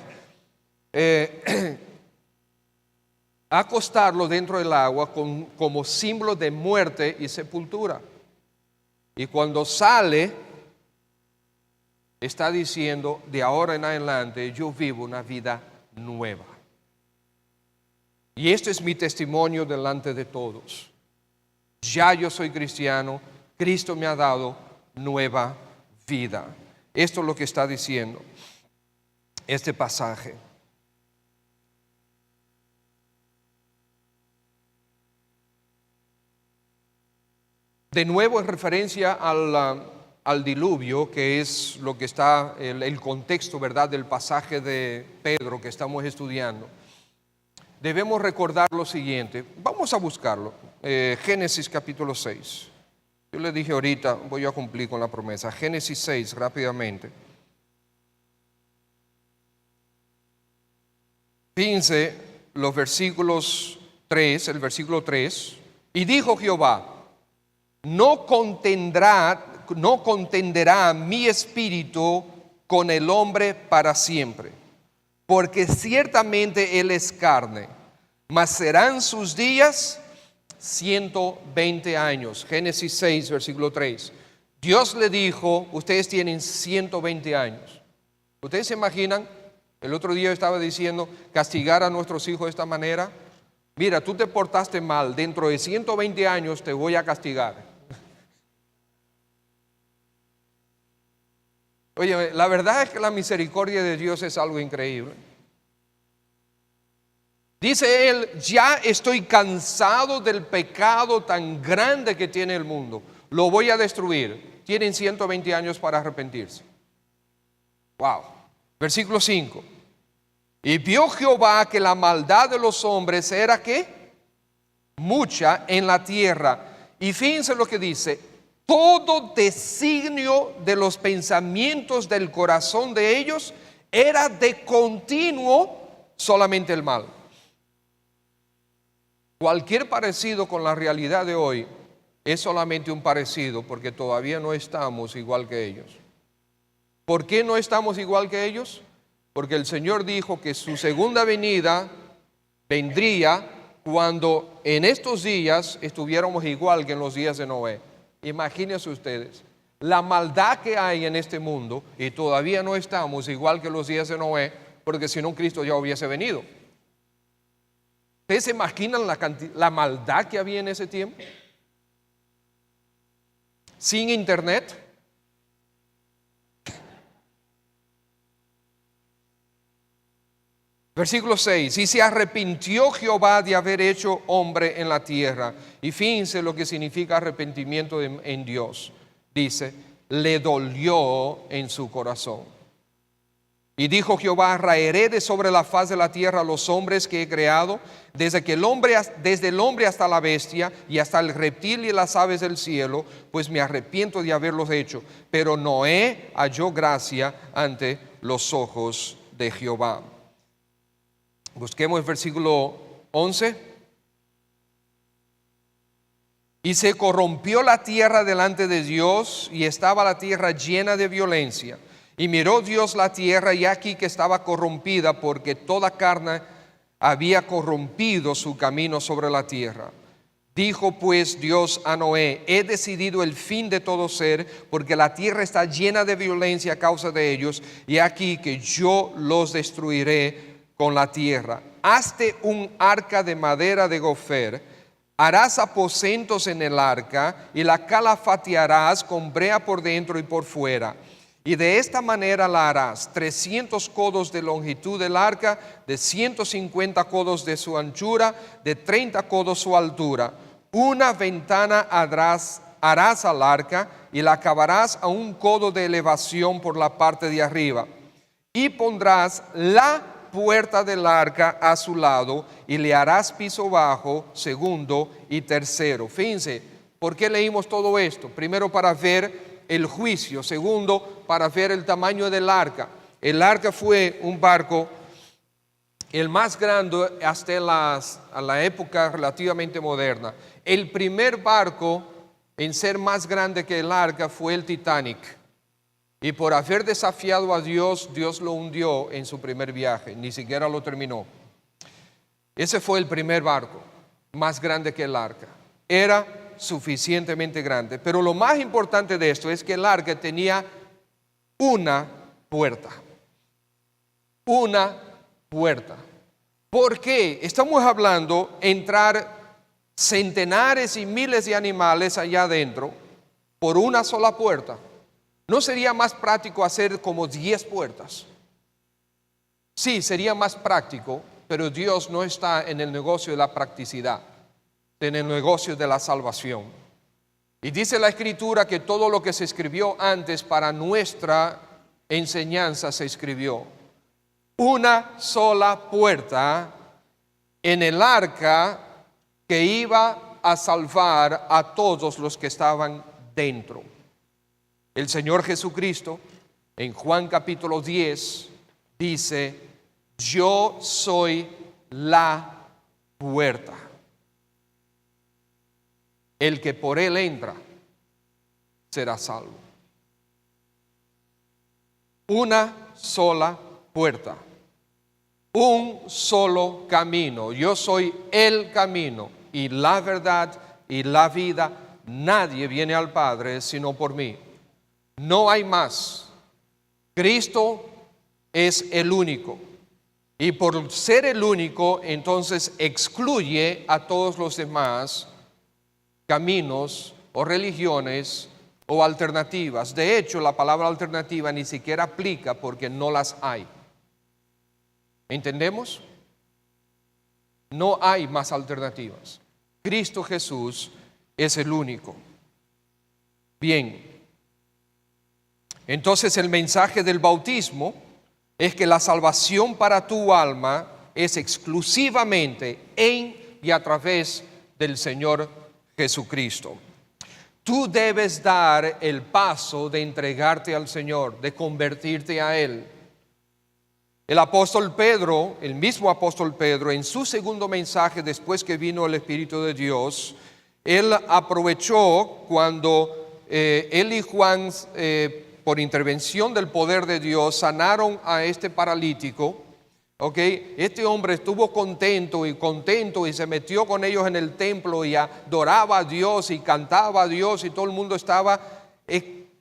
Acostarlo dentro del agua como símbolo de muerte y sepultura. Y cuando sale, está diciendo: de ahora en adelante yo vivo una vida nueva. Y este es mi testimonio delante de todos. Ya yo soy cristiano, Cristo me ha dado nueva vida. Esto es lo que está diciendo este pasaje. De nuevo, en referencia al diluvio, que es lo que está, el contexto, ¿verdad?, del pasaje de Pedro que estamos estudiando. Debemos recordar lo siguiente. Vamos a buscarlo. Génesis capítulo 6. Yo le dije ahorita, voy a cumplir con la promesa. Génesis 6, rápidamente. Fíjense los versículos 3, el versículo 3. Y dijo Jehová, no contenderá mi espíritu con el hombre para siempre, porque ciertamente él es carne, mas serán sus días 120 años. Génesis 6, versículo 3. Dios le dijo, ustedes tienen 120 años. ¿Ustedes se imaginan? El otro día estaba diciendo, castigar a nuestros hijos de esta manera. Mira, tú te portaste mal, dentro de 120 años te voy a castigar. Oye, la verdad es que la misericordia de Dios es algo increíble. Dice él, ya estoy cansado del pecado tan grande que tiene el mundo. Lo voy a destruir. Tienen 120 años para arrepentirse. Wow. Versículo 5. Y vio Jehová que la maldad de los hombres era ¿qué? Mucha en la tierra. Y fíjense lo que dice. Todo designio de los pensamientos del corazón de ellos era de continuo solamente el mal. Cualquier parecido con la realidad de hoy es solamente un parecido, porque todavía no estamos igual que ellos. ¿Por qué no estamos igual que ellos? Porque el Señor dijo que su segunda venida vendría cuando en estos días estuviéramos igual que en los días de Noé. Imagínense ustedes la maldad que hay en este mundo y todavía no estamos igual que los días de Noé, porque si no Cristo ya hubiese venido. ¿Ustedes se imaginan la maldad que había en ese tiempo? Sin internet. Versículo 6. Y se arrepintió Jehová de haber hecho hombre en la tierra. Y fíjense lo que significa arrepentimiento en Dios. Dice, le dolió en su corazón. Y dijo Jehová, raeré de sobre la faz de la tierra a los hombres que he creado, desde el hombre hasta la bestia, y hasta el reptil y las aves del cielo, pues me arrepiento de haberlos hecho. Pero Noé halló gracia ante los ojos de Jehová. Busquemos el versículo 11. Y se corrompió la tierra delante de Dios, y estaba la tierra llena de violencia. Y miró Dios la tierra, y aquí que estaba corrompida, porque toda carne había corrompido su camino sobre la tierra. Dijo pues Dios a Noé, he decidido el fin de todo ser, porque la tierra está llena de violencia a causa de ellos, y aquí que yo los destruiré con la tierra. Hazte un arca de madera de gofer, harás aposentos en el arca, y la calafatearás con brea por dentro y por fuera. Y de esta manera la harás: 300 codos de longitud del arca, de 150 codos de su anchura, de 30 codos su altura. Una ventana harás al arca, y la acabarás a un codo de elevación por la parte de arriba. Y pondrás la puerta del arca a su lado, y le harás piso bajo, segundo y tercero. Fíjense, ¿por qué leímos todo esto? Primero, para ver el juicio. Segundo, para ver el tamaño del arca. El arca fue un barco el más grande hasta la época relativamente moderna. El primer barco en ser más grande que el arca fue el Titanic. Y por haber desafiado a Dios, Dios lo hundió en su primer viaje. Ni siquiera lo terminó. Ese fue el primer barco más grande que el arca. Era suficientemente grande. Pero lo más importante de esto es que el arca tenía una puerta. Una puerta. ¿Por qué? Estamos hablando de entrar centenares y miles de animales allá adentro por una sola puerta. ¿No sería más práctico hacer como 10 puertas? Sí, sería más práctico, pero Dios no está en el negocio de la practicidad, en el negocio de la salvación. Y dice la Escritura que todo lo que se escribió antes para nuestra enseñanza se escribió. Una sola puerta en el arca que iba a salvar a todos los que estaban dentro. El Señor Jesucristo en Juan capítulo 10 dice: yo soy la puerta. El que por él entra será salvo. Una sola puerta, un solo camino. Yo soy el camino y la verdad y la vida. Nadie viene al Padre sino por mí. No hay más. Cristo es el único. Y por ser el único, entonces excluye a todos los demás caminos o religiones o alternativas. De hecho, la palabra alternativa ni siquiera aplica porque no las hay. ¿Entendemos? No hay más alternativas. Cristo Jesús es el único. Bien. Entonces el mensaje del bautismo es que la salvación para tu alma es exclusivamente en y a través del Señor Jesucristo. Tú debes dar el paso de entregarte al Señor, de convertirte a Él. El apóstol Pedro, el mismo apóstol Pedro, en su segundo mensaje después que vino el Espíritu de Dios, él aprovechó cuando él y Juan, por intervención del poder de Dios, sanaron a este paralítico. Este hombre estuvo contento y se metió con ellos en el templo y adoraba a Dios y cantaba a Dios, y todo el mundo estaba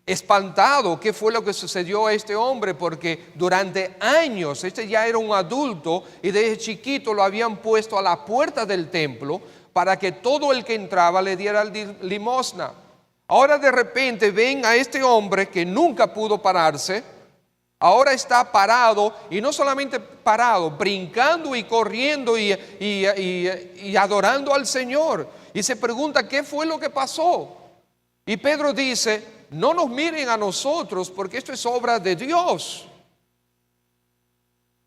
espantado. ¿Qué fue lo que sucedió a este hombre? Porque durante años, este ya era un adulto y desde chiquito lo habían puesto a la puerta del templo para que todo el que entraba le diera limosna. Ahora de repente ven a este hombre que nunca pudo pararse. Ahora está parado, y no solamente parado, brincando y corriendo y adorando al Señor. Y se pregunta, ¿qué fue lo que pasó? Y Pedro dice: no nos miren a nosotros, porque esto es obra de Dios.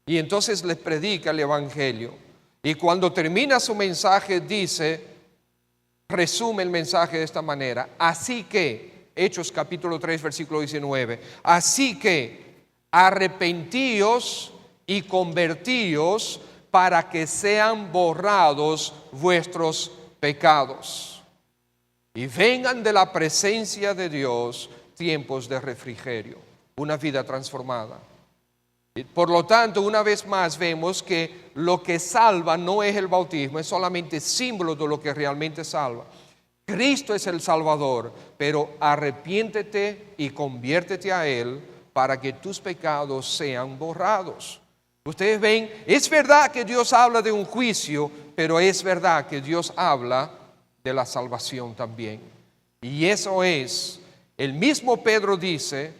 Y entonces les predica el Evangelio. Y cuando termina su mensaje resume el mensaje de esta manera: así que, Hechos capítulo 3 versículo 19, así que arrepentíos y convertíos para que sean borrados vuestros pecados y vengan de la presencia de Dios tiempos de refrigerio, una vida transformada. Por lo tanto, una vez más vemos que lo que salva no es el bautismo, es solamente símbolo de lo que realmente salva. Cristo es el Salvador, pero arrepiéntete y conviértete a Él para que tus pecados sean borrados. Ustedes ven, es verdad que Dios habla de un juicio, pero es verdad que Dios habla de la salvación también. Y eso es, el mismo Pedro dice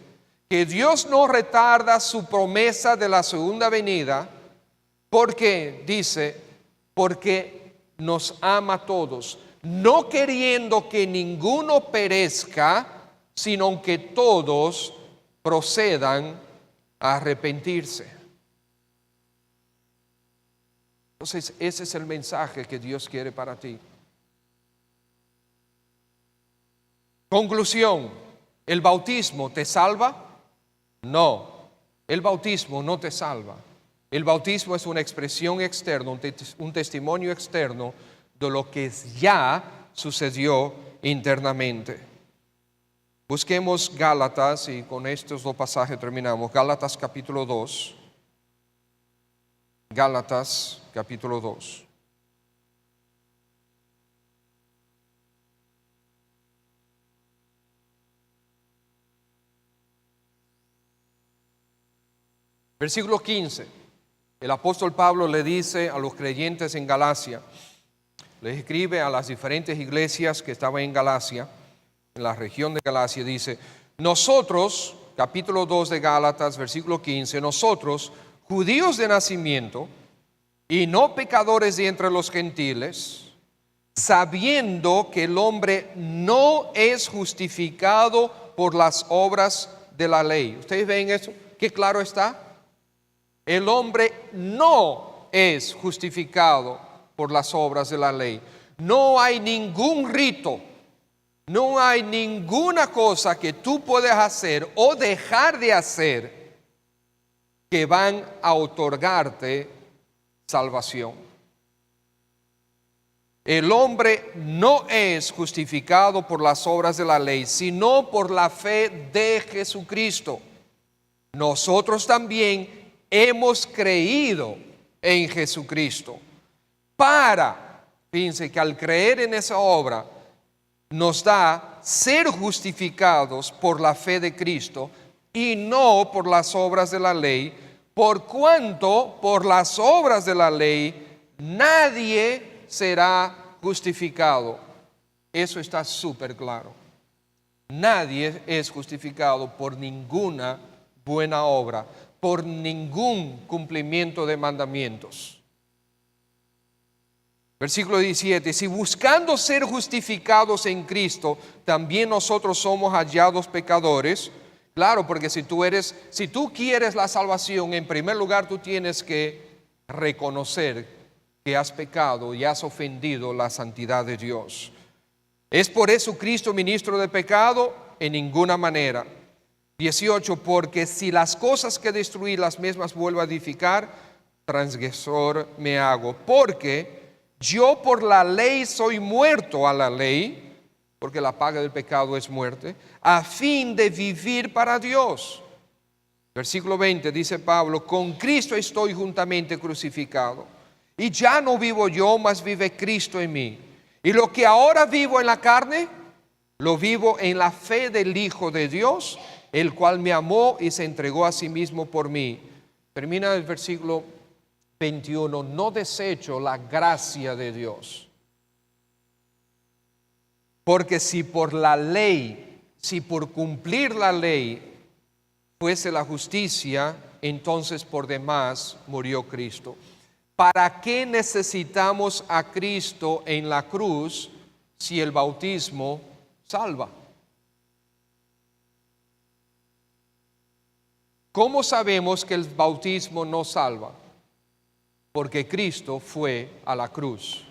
que Dios no retarda su promesa de la segunda venida, porque dice, porque nos ama a todos, no queriendo que ninguno perezca, sino que todos procedan a arrepentirse. Entonces, ese es el mensaje que Dios quiere para ti. Conclusión: ¿el bautismo te salva? No, el bautismo no te salva. El bautismo es una expresión externa, un testimonio externo de lo que ya sucedió internamente. Busquemos Gálatas, y con estos dos pasajes terminamos. Gálatas capítulo 2. Gálatas capítulo 2. Versículo 15. El apóstol Pablo le dice a los creyentes en Galacia, les escribe a las diferentes iglesias que estaban en Galacia, en la región de Galacia, dice: nosotros, capítulo 2 de Gálatas, versículo 15, nosotros, judíos de nacimiento y no pecadores de entre los gentiles, sabiendo que el hombre no es justificado por las obras de la ley. ¿Ustedes ven eso? ¿Qué claro está? El hombre no es justificado por las obras de la ley. No hay ningún rito, No hay ninguna cosa que tú puedas hacer o dejar de hacer que van a otorgarte salvación. El hombre no es justificado por las obras de la ley, sino por la fe de Jesucristo. Nosotros también hemos creído en Jesucristo fíjense que al creer en esa obra nos da ser justificados por la fe de Cristo y no por las obras de la ley, por cuanto por las obras de la ley nadie será justificado. Eso está súper claro. Nadie es justificado por ninguna buena obra, por ningún cumplimiento de mandamientos. Versículo 17, si buscando ser justificados en Cristo, también nosotros somos hallados pecadores. Claro, porque si tú quieres la salvación, en primer lugar tú tienes que reconocer que has pecado y has ofendido la santidad de Dios. ¿Es por eso Cristo ministro de pecado? En ninguna manera. 18, porque si las cosas que destruí las mismas vuelvo a edificar, transgresor me hago. Porque yo por la ley soy muerto a la ley, porque la paga del pecado es muerte, a fin de vivir para Dios. Versículo 20 dice Pablo, con Cristo estoy juntamente crucificado, y ya no vivo yo, mas vive Cristo en mí. Y lo que ahora vivo en la carne, lo vivo en la fe del Hijo de Dios, el cual me amó y se entregó a sí mismo por mí. Termina el versículo 21, no desecho la gracia de Dios. Porque si por la ley, si por cumplir la ley fuese la justicia, entonces por demás murió Cristo. ¿Para qué necesitamos a Cristo en la cruz si el bautismo salva? ¿Cómo sabemos que el bautismo no salva? Porque Cristo fue a la cruz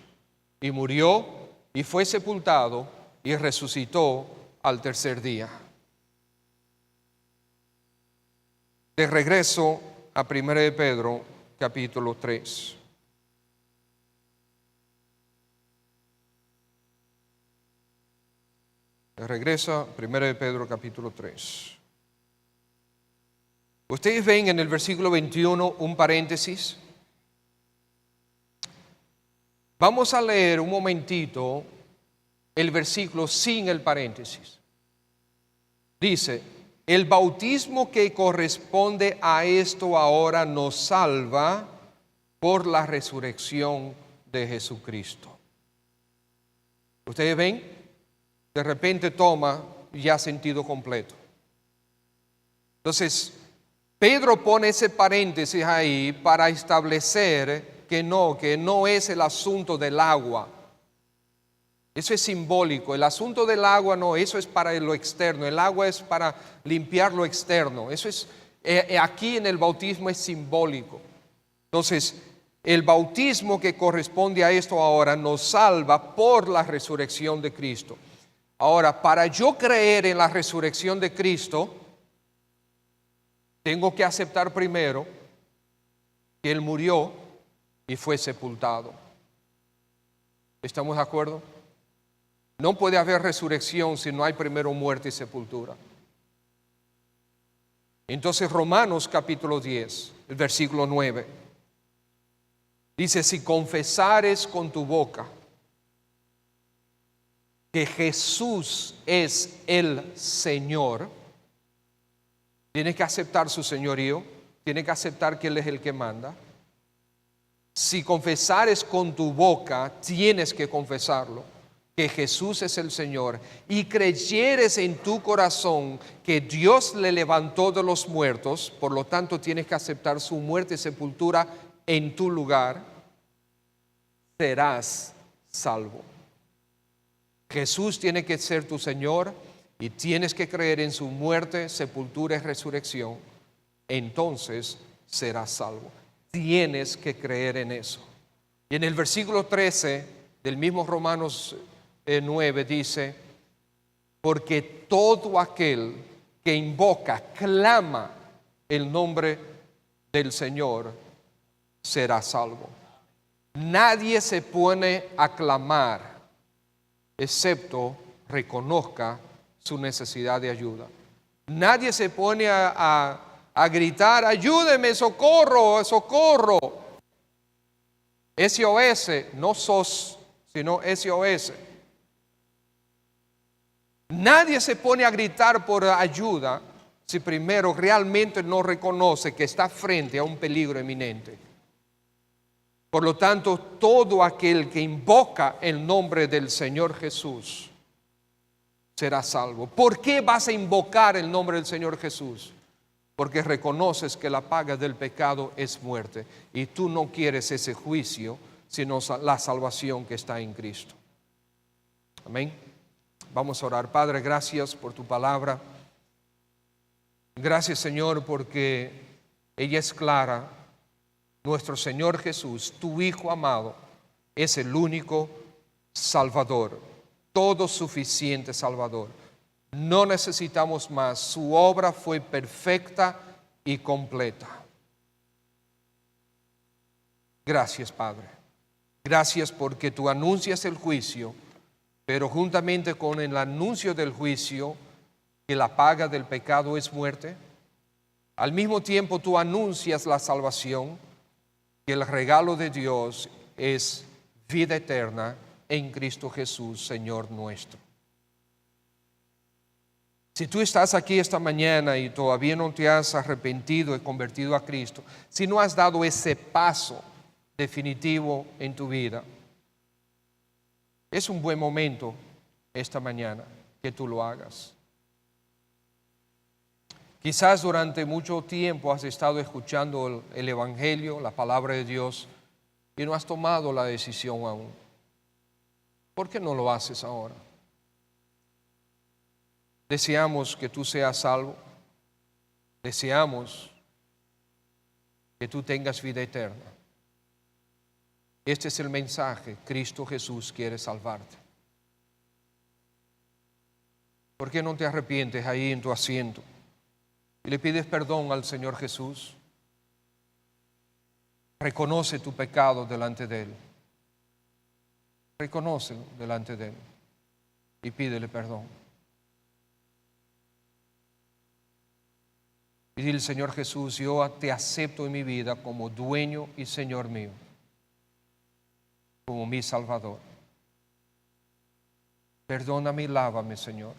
y murió y fue sepultado y resucitó al tercer día. De regreso a 1 de Pedro, capítulo 3. De regreso a 1 de Pedro, capítulo 3. Ustedes ven en el versículo 21 un paréntesis. Vamos a leer un momentito el versículo sin el paréntesis. Dice, el bautismo que corresponde a esto ahora nos salva por la resurrección de Jesucristo. ¿Ustedes ven? De repente toma ya sentido completo. Entonces, Pedro pone ese paréntesis ahí para establecer que no es el asunto del agua. Eso es simbólico. El asunto del agua no, eso es para lo externo. El agua es para limpiar lo externo. Eso es, aquí en el bautismo es simbólico. Entonces, el bautismo que corresponde a esto ahora nos salva por la resurrección de Cristo. Ahora, para yo creer en la resurrección de Cristo, tengo que aceptar primero que Él murió y fue sepultado. ¿Estamos de acuerdo? No puede haber resurrección si no hay primero muerte y sepultura. Entonces Romanos capítulo 10, el versículo 9, dice, si confesares con tu boca que Jesús es el Señor, tienes que aceptar su señorío, tienes que aceptar que Él es el que manda. Si confesares con tu boca, tienes que confesarlo, que Jesús es el Señor, y creyeres en tu corazón que Dios le levantó de los muertos, por lo tanto tienes que aceptar su muerte y sepultura en tu lugar, serás salvo. Jesús tiene que ser tu Señor y tienes que creer en su muerte, sepultura y resurrección, entonces serás salvo. Tienes que creer en eso. Y en el versículo 13 del mismo Romanos 9 dice, porque todo aquel que invoca, clama el nombre del Señor, será salvo. Nadie se pone a clamar excepto reconozca su necesidad de ayuda. Nadie se pone a gritar, ayúdeme, socorro, socorro. SOS, no SOS, sino SOS. Nadie se pone a gritar por ayuda si primero realmente no reconoce que está frente a un peligro inminente. Por lo tanto, todo aquel que invoca el nombre del Señor Jesús será salvo. ¿Por qué vas a invocar el nombre del Señor Jesús? Porque reconoces que la paga del pecado es muerte y tú no quieres ese juicio, sino la salvación que está en Cristo. Amén. Vamos a orar. Padre, gracias por tu palabra. Gracias, Señor, porque ella es clara. Nuestro Señor Jesús, tu Hijo amado, es el único Salvador, todo suficiente Salvador. No necesitamos más. Su obra fue perfecta y completa. Gracias, Padre. Gracias porque tú anuncias el juicio, pero juntamente con el anuncio del juicio, que la paga del pecado es muerte, al mismo tiempo tú anuncias la salvación, que el regalo de Dios es vida eterna en Cristo Jesús, Señor nuestro. Si tú estás aquí esta mañana y todavía no te has arrepentido y convertido a Cristo, si no has dado ese paso definitivo en tu vida, es un buen momento esta mañana que tú lo hagas. Quizás durante mucho tiempo has estado escuchando el Evangelio, la palabra de Dios, y no has tomado la decisión aún. ¿Por qué no lo haces ahora? Deseamos que tú seas salvo. Deseamos que tú tengas vida eterna. Este es el mensaje. Cristo Jesús quiere salvarte. ¿Por qué no te arrepientes ahí en tu asiento y le pides perdón al Señor Jesús? Reconoce tu pecado delante de Él. Reconócelo delante de Él y pídele perdón. Y dile, Señor Jesús, yo te acepto en mi vida como dueño y Señor mío, como mi Salvador. Perdóname y lávame, Señor.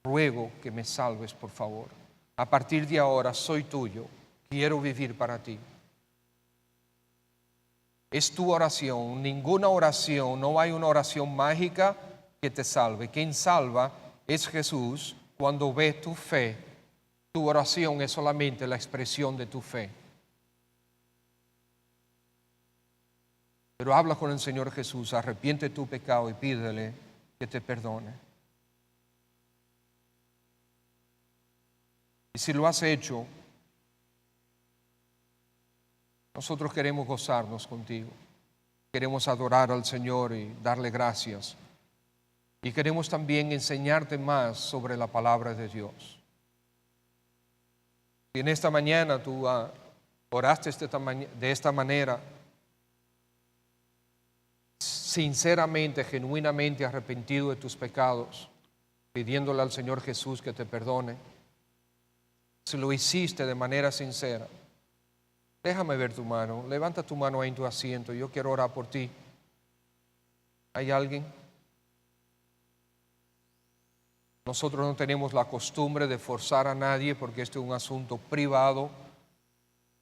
Ruego que me salves, por favor. A partir de ahora soy tuyo. Quiero vivir para ti. Es tu oración. Ninguna oración, no hay una oración mágica que te salve. Quien salva es Jesús. Cuando ve tu fe, tu oración es solamente la expresión de tu fe. Pero habla con el Señor Jesús, arrepiente tu pecado y pídele que te perdone. Y si lo has hecho, nosotros queremos gozarnos contigo. Queremos adorar al Señor y darle gracias. Y queremos también enseñarte más sobre la palabra de Dios. Si en esta mañana tú oraste de esta manera, sinceramente, genuinamente arrepentido de tus pecados, pidiéndole al Señor Jesús que te perdone, si lo hiciste de manera sincera, déjame ver tu mano. Levanta tu mano ahí en tu asiento. Yo quiero orar por ti. ¿Hay alguien? Nosotros no tenemos la costumbre de forzar a nadie porque este es un asunto privado,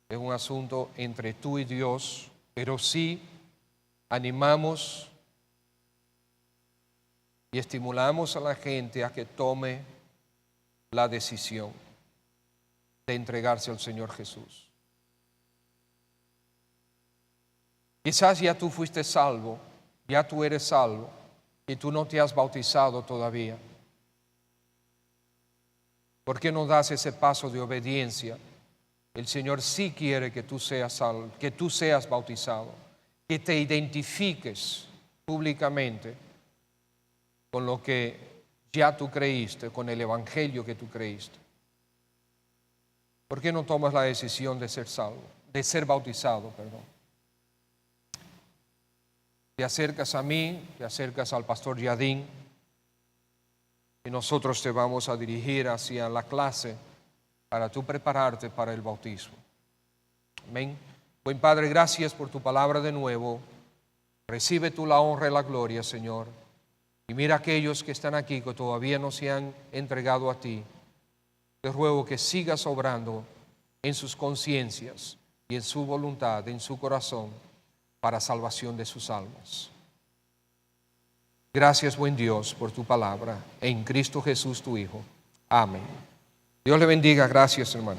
es un asunto entre tú y Dios, pero sí animamos y estimulamos a la gente a que tome la decisión de entregarse al Señor Jesús. Quizás ya tú fuiste salvo, ya tú eres salvo y tú no te has bautizado todavía. ¿Por qué no das ese paso de obediencia? El Señor sí quiere que tú seas salvo, que tú seas bautizado, que te identifiques públicamente con lo que ya tú creíste, con el evangelio que tú creíste? ¿Por qué no tomas la decisión de ser salvo, de ser bautizado, perdón? Te acercas a mí, te acercas al pastor Yadín, y nosotros te vamos a dirigir hacia la clase para tú prepararte para el bautismo. Amén. Buen Padre, gracias por tu palabra de nuevo. Recibe tú la honra y la gloria, Señor. Y mira a aquellos que están aquí que todavía no se han entregado a ti. Te ruego que sigas obrando en sus conciencias y en su voluntad, en su corazón, para salvación de sus almas. Gracias, buen Dios, por tu palabra, en Cristo Jesús, tu Hijo. Amén. Dios le bendiga. Gracias, hermano.